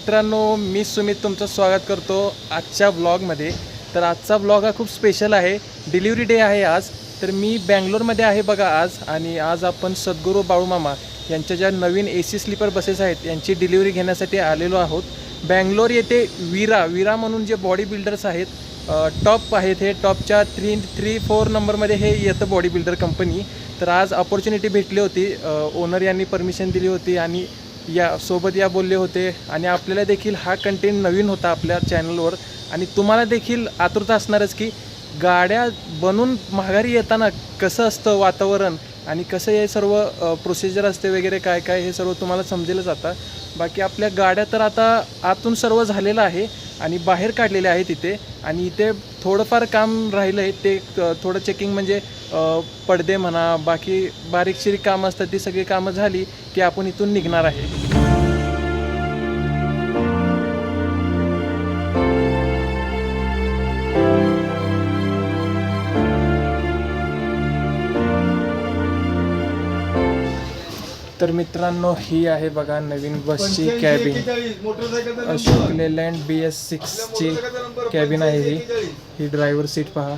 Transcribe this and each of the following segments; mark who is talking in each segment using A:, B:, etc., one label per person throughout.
A: मित्रांनो, मी सुमित तुमचं स्वागत करतो आजच्या ब्लॉगमध्ये. तर आजचा ब्लॉग हा खूप स्पेशल आहे. डिलिव्हरी डे आहे आज. तर मी बँगलोरमध्ये आहे बघा आज. आणि आज आपण सद्गुरू बाळूमामा यांच्या ज्या नवीन AC स्लीपर बसेस आहेत यांची डिलिव्हरी घेण्यासाठी आलेलो आहोत. बँगलोर येथे वीरा म्हणून जे बॉडी बिल्डर्स आहेत, टॉप आहेत, हे टॉपच्या 3-4 नंबरमध्ये हे येतं बॉडी बिल्डर कंपनी. तर आज अपॉर्च्युनिटी भेटली होती, ओनर यांनी परमिशन दिली होती आणि सोबत बोलले होते. आणि आपल्याला देखील हा कंटेंट नवीन होता आपल्या चॅनलवर आणि तुम्हाला देखील आतुरता असणारच की गाड्या बनवून माघारी येताना कसं असतं वातावरण आणि कसं हे सर्व प्रोसिजर असते वगैरे काय काय हे सर्व तुम्हाला समजेलच. आता बाकी आपल्या गाड्या तर आता आतून सर्व झालेलं आहे आणि बाहेर काढलेले आहे तिथे. आणि इथे थोडंफार काम राहिलं आहे ते थोडं चेकिंग, म्हणजे पडदे म्हणा, बाकी बारीकशिरी कामं असतात ती सगळी कामं झाली की आपण इथून निघणार आहे. तर मित्रांनो, ही आहे बघा नवीन बसची कॅबिन. अशोक लेलँड BS6ची कॅबिन आहे ही ड्रायव्हर सीट पहा.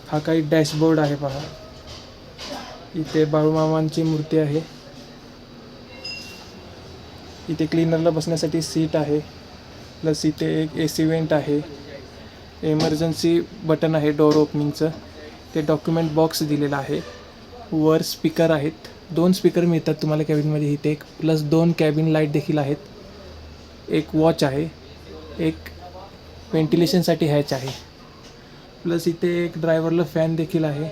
A: हा काही डॅशबोर्ड आहे पहा. इथे बाळूमामांची मूर्ती आहे. इथे क्लीनरला बसण्यासाठी सीट आहे. प्लस इथे एक AC वेंट आहे. एमर्जन्सी बटन आहे डोअर ओपनिंगचं. ते डॉक्युमेंट बॉक्स दिलेला आहे. वर स्पीकर आहेत. 2 स्पीकर मिळतात तुम्हाला कॅबिनमध्ये. इथे एक प्लस 2 कॅबिन लाईट देखील आहेत. एक वॉच आहे. एक व्हेंटिलेशनसाठी हॅच आहे. प्लस इथे एक ड्रायव्हरला फॅन देखील आहे.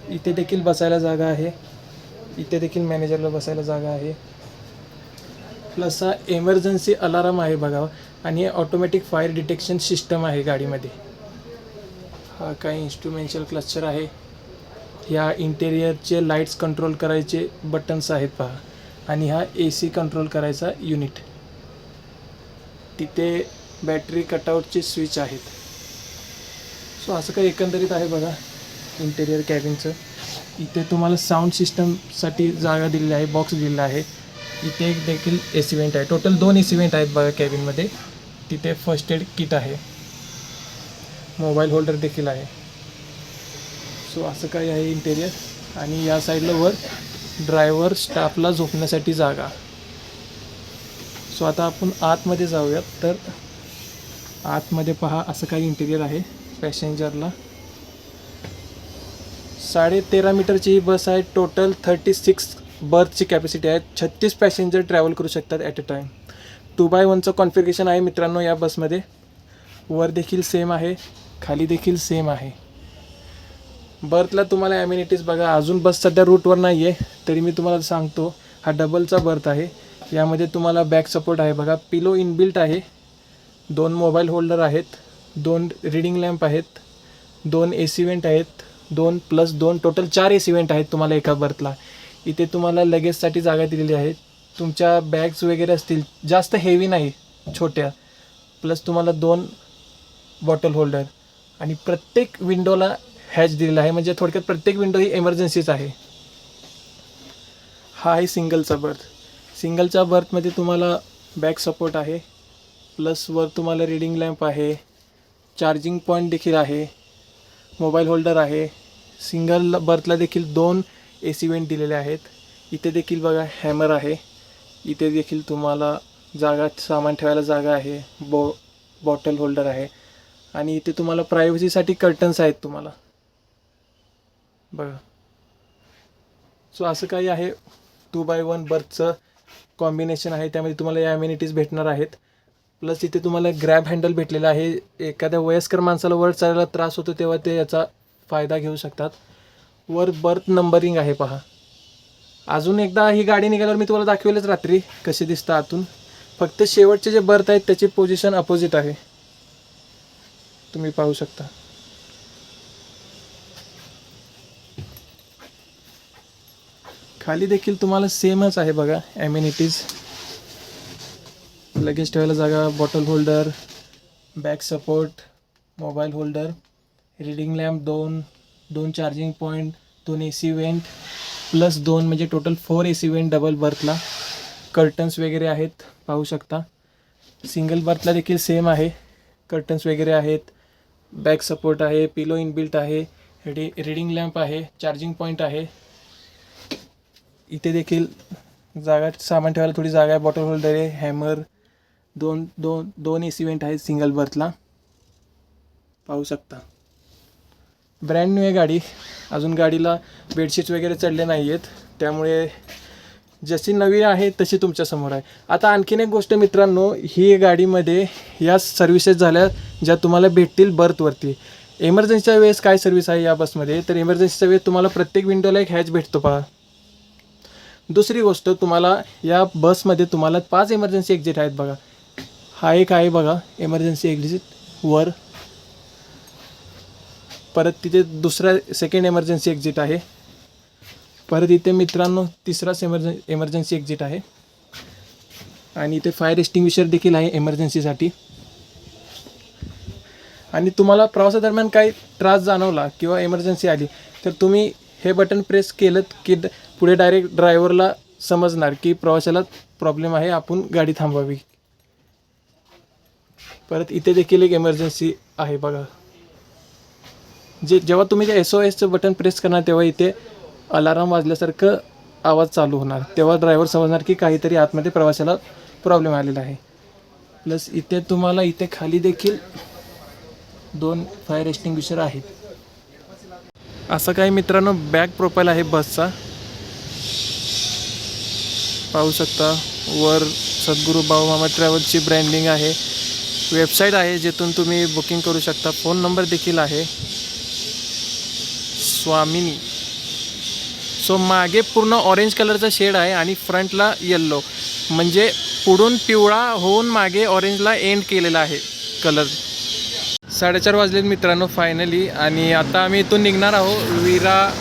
A: इथे देखील बसायला जागा आहे. इथे देखील मॅनेजरला बसायला जागा आहे. प्लस हा एमर्जन्सी अलाराम आहे बघा. आणि ऑटोमॅटिक फायर डिटेक्शन सिस्टम आहे गाडीमध्ये. हा काही इन्स्ट्रुमेंटल क्लस्टर आहे. या इंटेरियरचे लाईट्स कंट्रोल करायचे बटन्स आहेत पहा. आणि हा AC कंट्रोल करायचा युनिट. तिथे बॅटरी कटआउटचे स्विच आहेत. सो असं काही एकंदरीत आहे बघा इंटेरियर कॅबिनचं. इथे तुम्हाला साऊंड सिस्टमसाठी जागा दिलेली आहे, बॉक्स दिलेला आहे. इथे एक देखील AC वेंट आहे. टोटल 2 AC वेंट आहेत बघा कॅबिनमध्ये. तिथे फर्स्ट एड किट आहे. मोबाईल होल्डर देखील आहे. सो असं काही आहे इंटेरियर. आणि या साईडला वर ड्रायव्हर स्टाफला झोपण्यासाठी जागा. सो आता आपण आतमध्ये जाऊयात. तर आतमध्ये पहा असं काही इंटेरियर आहे. पॅसेंजरला 13.5 मीटरची ही बस आहे. टोटल 36 बर्थची कॅपॅसिटी आहे. 36 पॅसेंजर ट्रॅव्हल करू शकतात ॲट अ टाईम. 2x1चं कॉन्फिगरेशन आहे मित्रांनो या बसमध्ये. वर देखील सेम आहे, खाली देखील सेम आहे. बर्थला तुम्हाला ॲम्युनिटीज बघा. अजून बस सध्या रूटवर नाही आहे तरी मी तुम्हाला सांगतो. हा डबलचा बर्थ आहे. यामध्ये तुम्हाला बॅक सपोर्ट आहे बघा. पिलो इनबिल्ट आहे. 2 मोबाईल होल्डर आहेत. 2 रीडिंग लॅम्प आहेत. 2 AC वेंट आहेत. 2 + 2 टोटल 4 AC वेंट आहेत तुम्हाला एका बर्थला. इथे तुम्हाला लगेजसाठी जागा दिलेली आहे. तुमच्या बॅग्स वगैरे असतील, जास्त हेवी नाही, छोट्या. प्लस तुम्हाला 2 बॉटल होल्डर. आणि प्रत्येक विंडोला हॅच दिलेला आहे. म्हणजे थोडक्यात प्रत्येक विंडो ही एमर्जन्सीच आहे. हा आहे सिंगलचा बर्थ. सिंगलच्या बर्थमध्ये तुम्हाला बॅक सपोर्ट आहे. प्लस वर तुम्हाला रीडिंग लॅम्प आहे. चार्जिंग पॉईंट देखील आहे. मोबाईल होल्डर आहे. सिंगल बर्थला देखील 2 AC वेंट दिलेले आहेत. इथे देखील बघा हॅमर आहे. इथे देखील तुम्हाला जागा, सामान ठेवायला जागा आहे. बॉटल होल्डर आहे. आणि इथे तुम्हाला प्रायव्हसीसाठी कर्टन्स आहेत तुम्हाला बघा. सो असं काही आहे. 2x1 बर्थचं कॉम्बिनेशन आहे. त्यामध्ये तुम्हाला या ॲम्युनिटीज भेटणार आहेत. प्लस इथे तुम्हाला ग्रॅब हँडल भेटलेला आहे. एखाद्या वयस्कर माणसाला वर चढायला त्रास होतो तेव्हा ते याचा फायदा घेऊ शकतात. वर बर्थ नंबरिंग आहे पहा. अजून एकदा ही गाडी निघाल्यावर मी तुम्हाला दाखवेलच रात्री कसे दिसतं आतून. फक्त शेवटचे जे बर्थ आहेत त्याची पोझिशन अपोजिट आहे, तुम्ही पाहू शकता. खाली देखील तुम्हाला सेमच आहे बघा ॲम्युनिटीज. लगेज ठेवायला जागा, bottle holder, back support, mobile holder, reading lamp 2 charging point, 2 AC vent plus 2 म्हणजे टोटल 4 AC वेंट डबल बर्थला. कर्टन्स वगैरे आहेत पाहू शकता. सिंगल बर्थला देखील सेम आहे. कर्टन्स वगैरे आहेत, बॅक सपोर्ट आहे, पिलो इनबिल्ट आहे, रीडिंग लॅम्प आहे, चार्जिंग पॉईंट आहे. इथे देखील जागा, सामान ठेवायला थोडी जागा आहे, बॉटल होल्डर आहे, हॅमर, दोन AC वेंट आहेत सिंगल बर्थला, पाहू शकता. ब्रँड न्यू आहे गाडी. अजून गाडीला बेडशीट्स वगैरे चढले नाही आहेत, त्यामुळे जशी नवी आहे तशी तुमच्यासमोर आहे. आता आणखीन एक गोष्ट मित्रांनो, ही गाडीमध्ये या सर्व्हिसेस झाल्या ज्या तुम्हाला भेटतील बर्थवरती. इमर्जन्सीच्या वेळेस काय सर्व्हिस आहे या बसमध्ये, तर इमर्जन्सीच्या वेळेस तुम्हाला प्रत्येक विंडोला एक हॅच भेटतो पहा. दुसरी गोष्ट, तुम्हाला या बसमध्ये तुम्हाला 5 इमर्जन्सी एक्झिट आहेत बघा. हा एक आहे बघा इमर्जन्सी एक्झिट वर, परत तिथे दुसरा सेकंड इमर्जन्सी एक्झिट आहे, परत इथे मित्रांनो तिसराच इमर्जन्सी एक्झिट आहे, आणि इथे फायर एक्स्टिंग्विशर देखील आहे इमर्जन्सीसाठी. आणि तुम्हाला प्रवासादरम्यान काही त्रास जाणवला किंवा इमर्जन्सी आली तर तुम्ही हे बटन प्रेस केलं की पुढे डायरेक्ट ड्रायव्हरला समजणार की प्रवासाला प्रॉब्लेम आहे, आपण गाडी थांबवावी. परत इथे देखील एक इमर्जन्सी आहे बघा. जेव्हा तुम्ही ते SOSचं बटन प्रेस करणार तेव्हा इथे अलाराम वाजल्यासारखं आवाज चालू होणार, तेव्हा ड्रायव्हर समजणार की काहीतरी आतमध्ये प्रवासाला प्रॉब्लेम आलेला आहे. प्लस इथे तुम्हाला इथे खाली देखील 2 फायर एक्स्टिंग्विशर आहेत. असं काही मित्रांनो बॅक प्रोफाईल आहे बसचा, पाहू शकता. वर सद्गुरू बाळूमामा ट्रॅव्हल्सची ब्रँडिंग आहे, वेबसाईट आहे जिथून तुम्ही बुकिंग करू शकता, फोन नंबर देखील आहे. स्वामिनी. सो मागे पूर्ण ऑरेंज कलरचा शेड आहे आणि फ्रंटला येल्लो, म्हणजे पुढून पिवळा होऊन मागे ऑरेंजला एंड केलेला आहे कलर. 4:30 वाजलेत मित्रांनो फायनली, आणि आता आम्ही इथून निघणार आहोत. वीरा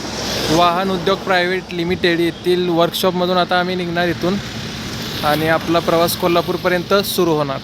A: वाहन उद्योग प्रायव्हेट लिमिटेड येथील वर्कशॉपमधून आता आम्ही निघणार इथून, आणि आपला प्रवास कोल्हापूरपर्यंत सुरू होणार.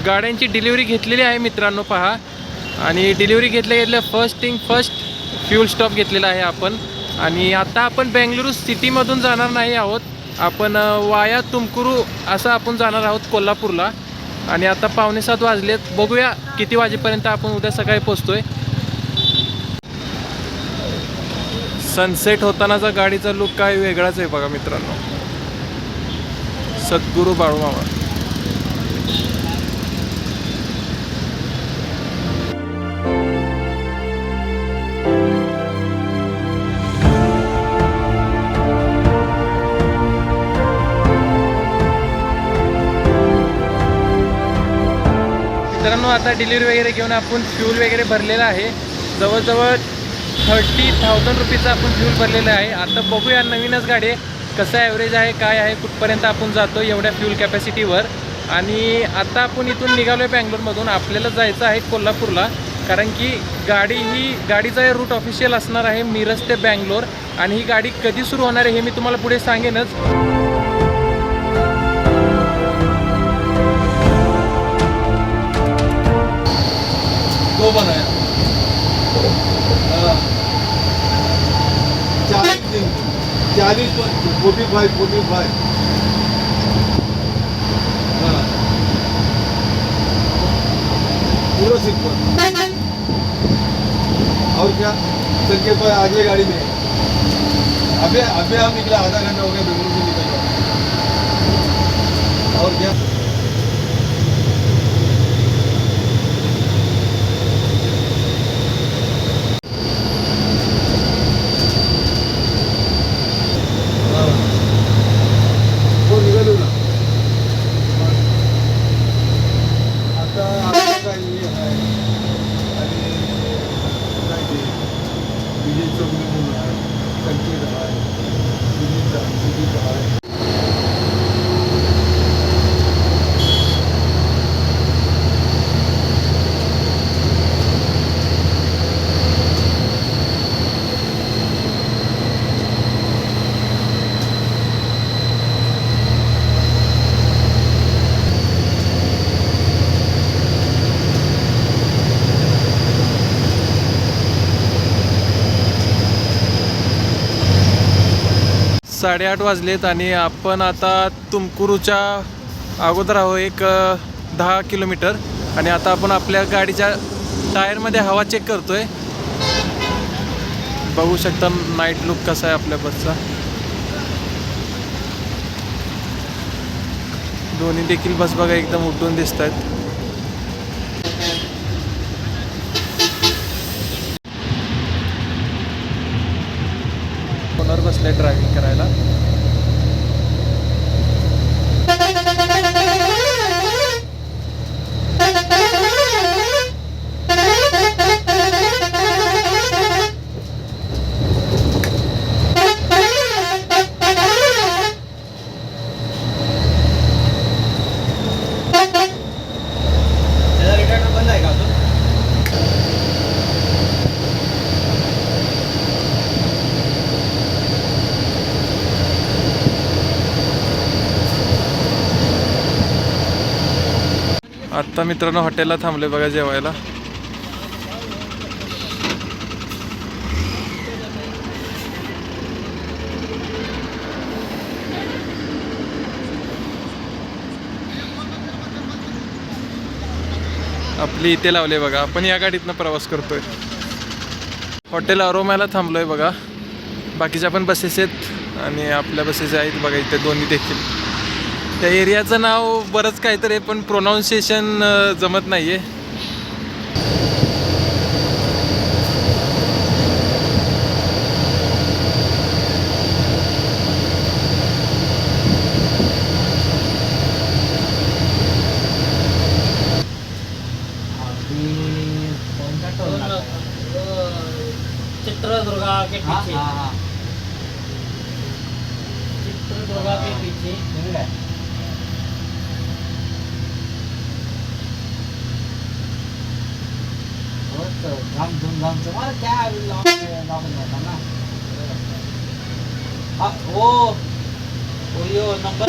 A: गाड्यांची डिलिव्हरी घेतलेली आहे मित्रांनो पहा, आणि डिलिव्हरी घेतल्या फर्स्ट फ्यूल स्टॉप घेतलेला आहे आपण. आणि आता आपण बेंगलुरू सिटीमधून जाणार नाही आहोत, आपण वाया तुमकुरू असं आपण जाणार आहोत कोल्हापूरला. आणि आता 6:45 वाजलेत, बघूया किती वाजेपर्यंत आपण उद्या सकाळी पोचतोय. सनसेट होतानाचा गाडीचा लुक काय वेगळाच आहे बघा मित्रांनो. सद्गुरू बाळूमामा. मित्रांनो आता डिलिव्हरी वगैरे घेऊन आपण फ्यूल वगैरे भरलेला आहे, जवळजवळ 30,000 रुपीचा आपण फ्यूल भरलेला आहे. आता बघूया नवीनच गाडी आहे, कसं ॲव्हरेज आहे काय आहे, कुठपर्यंत आपण जातो एवढ्या फ्यूल कॅपॅसिटीवर. आणि आता आपण इथून निघालो आहे बँगलोरमधून, आपल्याला जायचं आहे कोल्हापूरला, कारण की गाडीचा रूट ऑफिशियल असणार आहे मिरज ते बँगलोर. आणि ही गाडी कधी सुरू होणार आहे हे मी तुम्हाला पुढे सांगेनच.
B: दो बनाया 40 45 हाँ पूरा सिंपल. और क्या चल के आगे गाड़ी में अभी हम निकला, आधा घंटा हो गया बेंगलुरु से निकल गया. और क्या
A: 8:30 वाजलेत आणि आपण आता तुमकुरूच्या अगोदर आहो एक 10 किलोमीटर. आणि आता आपण आपल्या गाडीच्या टायरमध्ये हवा चेक करतोय. बघू शकता नाईट लुक कसा आहे आपल्या बसचा. दोन्ही देखील बस बघा एकदम उठून दिसत आहेत. फोनवर बसलाय ड्रायव्हिंग करायला.
B: बंद आहे का अजून?
A: आत्ता मित्रांनो हॉटेलला थांबले बघा जेवायला. आपली इथे लावले बघा. आपण या गाडीतनं प्रवास करतोय. हॉटेल अरोमाला थांबलोय बघा. बाकीच्या पण बसेस आहेत आणि आपल्या बसेस आहेत बघा इथे दोन्ही देखील. त्या एरियाचं नाव बरंच काहीतरी आहे पण प्रोनाऊन्सिएशन जमत नाही आहे.
C: चित्रदुर्गा के पीछे चित्रदुर्गा के पीछे
D: धाम धूमधाम से मार क्या लॉक होता ना. वो यो नंबर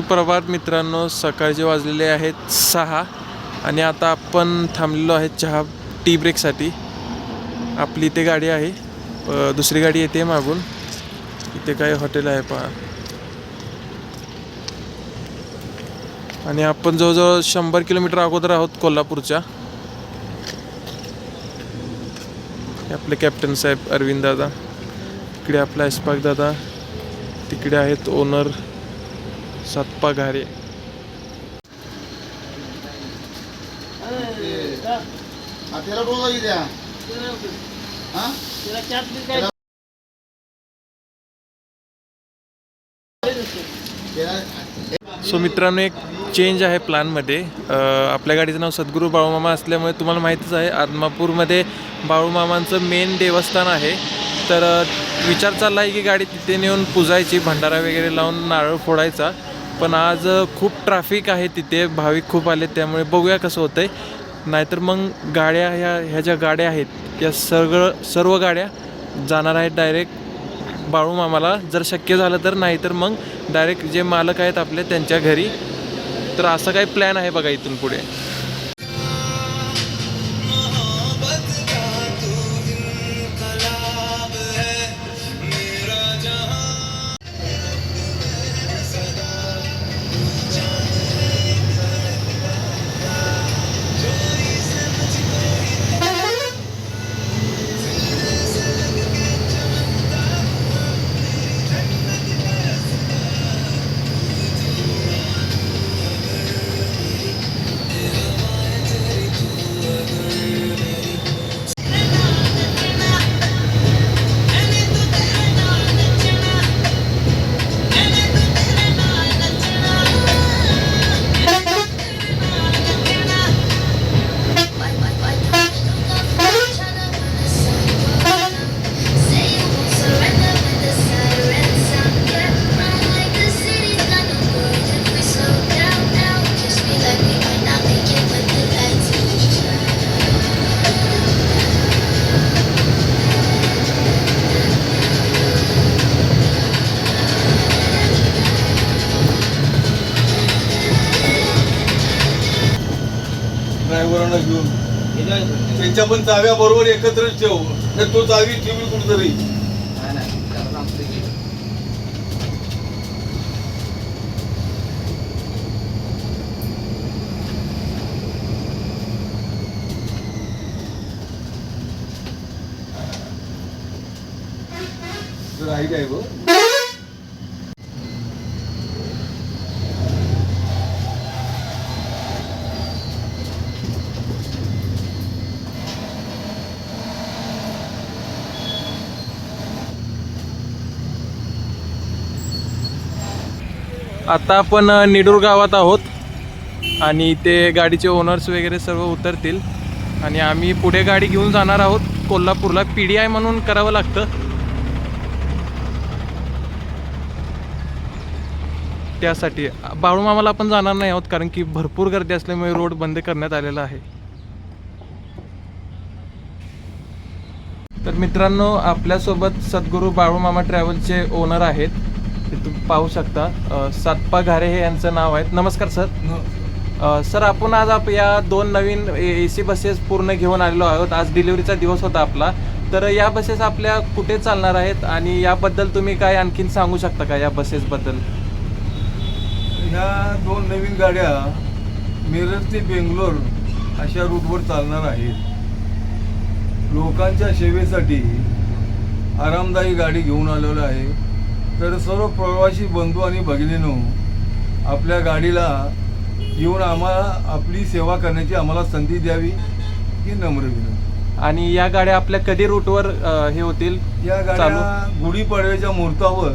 A: सुप्रभात मित्रांनो, सकाळचे वाजलेले आहेत 6 आणि आता आपण थांबलेलो आहे चहा टी ब्रेकसाठी. आपली इथे गाडी आहे, दुसरी गाडी येते मागून. इथे काय हॉटेल आहे पहा. आणि आपण जवळजवळ 100 किलोमीटर अगोदर आहोत कोल्हापूरच्या. हे आपले कॅप्टन साहेब अरविंद दादा, इकडे आपला इस्पाक दादा, तिकडे आहेत ओनर सतपा घारे.
B: त्याला डोसा किती द्या हा
C: त्याला चाट बी काय
A: सो मित्रांनो, एक चेंज आहे प्लॅनमध्ये. आपल्या गाडीचं नाव सद्गुरू बाळूमामा असल्यामुळे तुम्हाला माहितीच आहे, आदमापूरमध्ये बाळूमामांचं मेन देवस्थान आहे. तर विचार चालला आहे की गाडी तिथे नेऊन पुजायची, भंडारा वगैरे लावून नारळ फोडायचा. पण आज खूप ट्रॅफिक आहे तिथे, भाविक खूप आले, त्यामुळे बघूया कसं होतं आहे. नाहीतर मग गाड्या ह्या ज्या गाड्या आहेत या सर्व गाड्या जाणार आहेत डायरेक्ट बाळूमामाला, जर शक्य झालं तर. नाही तर मग डायरेक्ट जे मालक आहेत आपले त्यांच्या घरी. तर असा काही प्लॅन आहे बघा इथून पुढे.
B: ड्रायव्हरांना घेऊन त्यांच्या पण चाव्या बरोबर एकत्रच ठेव, तर तो चावी ठेवी कुठतरी. राईट आहे गो.
A: आता आपण निडूर गावात आहोत आणि ते गाडीचे ओनर्स वगैरे सर्व उतरतील आणि आम्ही पुढे गाडी घेऊन जाणार आहोत कोल्हापूरला. PDI म्हणून करावं लागतं त्यासाठी. बाळूमामाला आपण जाणार नाही आहोत कारण की भरपूर गर्दी असल्यामुळे रोड बंद करण्यात आलेला आहे. तर मित्रांनो, आपल्यासोबत सद्गुरू बाळूमामा ट्रॅव्हलचे ओनर आहेत, ते तुम्ही पाहू शकता. सतपा घारे हे यांचं नाव आहे. नमस्कार सर. सर, आपण आज या 2 नवीन AC बसेस पूर्ण घेऊन आलेलो आहोत. आज डिलिव्हरीचा दिवस होता आपला. तर या बसेस आपल्या कुठे चालणार आहेत आणि याबद्दल तुम्ही काय आणखीन सांगू शकता का या बसेसबद्दल?
B: ह्या 2 नवीन गाड्या मिरज ते बेंगलोर अशा रूटवर चालणार आहेत. लोकांच्या सेवेसाठी आरामदायी गाडी घेऊन आलेलो आहे. तर सर्व प्रवासी बंधू आणि भगिनींनो, आपल्या गाडीला येऊन आम्हाला आपली सेवा करण्याची आम्हाला संधी द्यावी ही नम्र विनंती.
A: आणि या गाड्या आपल्या कधी रूटवर हे होतील?
B: या गाड्या गुढीपाडव्याच्या मुहूर्तावर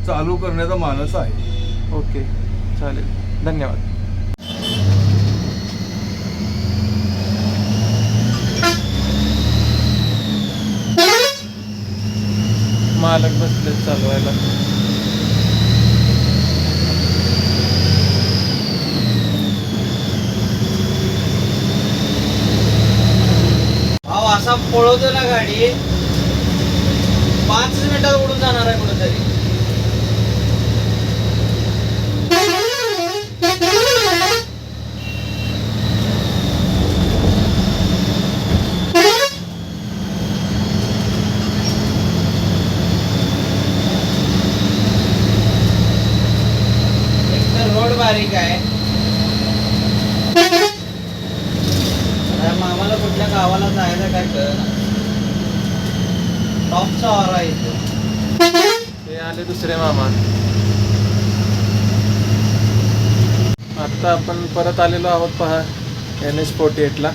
B: चालू करण्याचा मानस आहे.
A: ओके, चालेल, धन्यवाद. मालक बसले चालवायला.
C: असा पळवतो ना गाडी, 5 मिनिटात उडून जाणार आहे कुठेतरी. बारीक आहे. मामाला कुठल्या गावाला जायचं काय कळलं. टॉपचा ऑरा येतो.
A: हे आले दुसरे मामा. आता आपण परत आलेलो आहोत पहा NH48ला.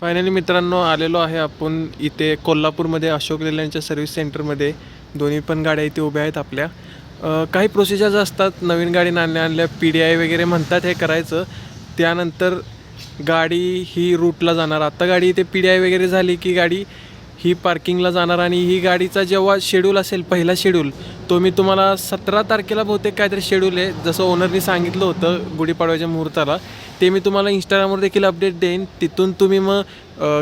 A: फायनली मित्रांनो आलेलो आहे आपण इथे कोल्हापूरमध्ये अशोक लेलँडच्या सर्व्हिस सेंटरमध्ये. दोन्ही पण गाड्या इथे उभ्या आहेत आपल्या. काही प्रोसिजर्स असतात नवीन गाडी आणल्या PDI वगैरे म्हणतात हे करायचं. त्यानंतर गाडी ही रूटला जाणार. आत्ता गाडी इथे PDI वगैरे झाली की गाडी ही पार्किंगला जाणार आणि ही गाडीचा जेव्हा शेड्यूल असेल पहिला शेड्यूल तो मी तुम्हाला 17 तारखेला बहुतेक काहीतरी शेड्यूल आहे जसं ओनरनी सांगितलं होतं गुढीपाडव्याच्या मुहूर्ताला. ते मी तुम्हाला इंस्टाग्रामवर देखील अपडेट देईन. तिथून तुम्ही मग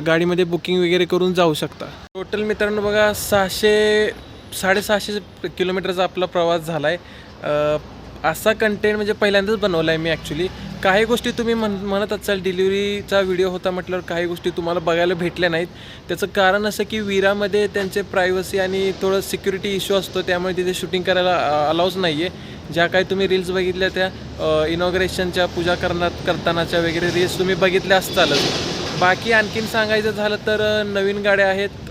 A: गाडीमध्ये बुकिंग वगैरे करून जाऊ शकता. टोटल मित्रांनो बघा 600-650 किलोमीटरचा आपला प्रवास झाला आहे. असा कंटेंट म्हणजे पहिल्यांदाच बनवला आहे मी ॲक्च्युली. काही गोष्टी तुम्ही म्हणत असाल डिलिव्हरीचा व्हिडिओ होता म्हटल्यावर काही गोष्टी तुम्हाला बघायला भेटल्या नाहीत. त्याचं कारण असं की विरामध्ये त्यांचे प्रायव्हसी आणि थोडं सिक्युरिटी इश्यू असतो त्यामुळे तिथे शूटिंग करायला अलाउज नाही आहे. ज्या काही तुम्ही रील्स बघितल्या त्या इनॉग्रेशनच्या पूजा करतानाच्या वगैरे रील्स तुम्ही बघितल्या असतालच. बाकी आणखीन सांगायचं झालं तर नवीन गाड्या आहेत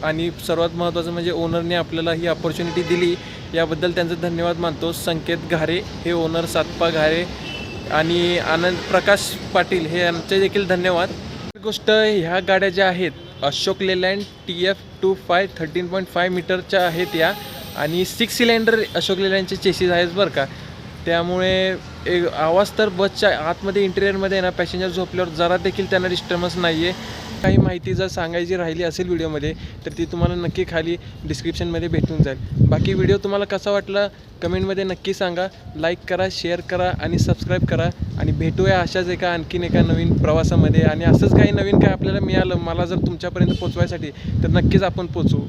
A: आणि सर्वात महत्त्वाचं म्हणजे ओनरने आपल्याला ही अपॉर्च्युनिटी दिली याबद्दल त्यांचं धन्यवाद मानतो. संकेत घारे हे ओनर, सातपा घारे आणि आनंद प्रकाश पाटील हे यांचे देखील धन्यवाद. गोष्ट ह्या गाड्या ज्या आहेत अशोक लेलँड TF25 13.5 मीटरच्या आहेत या आणि 6 सिलेंडर अशोक लेलँडचे चेसिस आहेत बरं का. त्यामुळे एक आवाज तर बसच्या आतमध्ये इंटेरियरमध्ये ना पॅसेंजर झोपल्यावर जरा देखील त्यांना डिस्टर्बन्स नाही आहे. काही माहिती जर सांगायची राहिली असेल व्हिडिओमध्ये तर ती तुम्हाला नक्की खाली डिस्क्रिप्शनमध्ये भेटून जाईल. बाकी व्हिडिओ तुम्हाला कसा वाटला कमेंटमध्ये नक्की सांगा. लाईक करा, शेअर करा आणि सबस्क्राईब करा आणि भेटूया अशाच आणखीन एका नवीन प्रवासामध्ये. आणि असंच काही नवीन काय आपल्याला मिळालं मला जर तुमच्यापर्यंत पोचवायसाठी तर नक्कीच आपण पोचवू.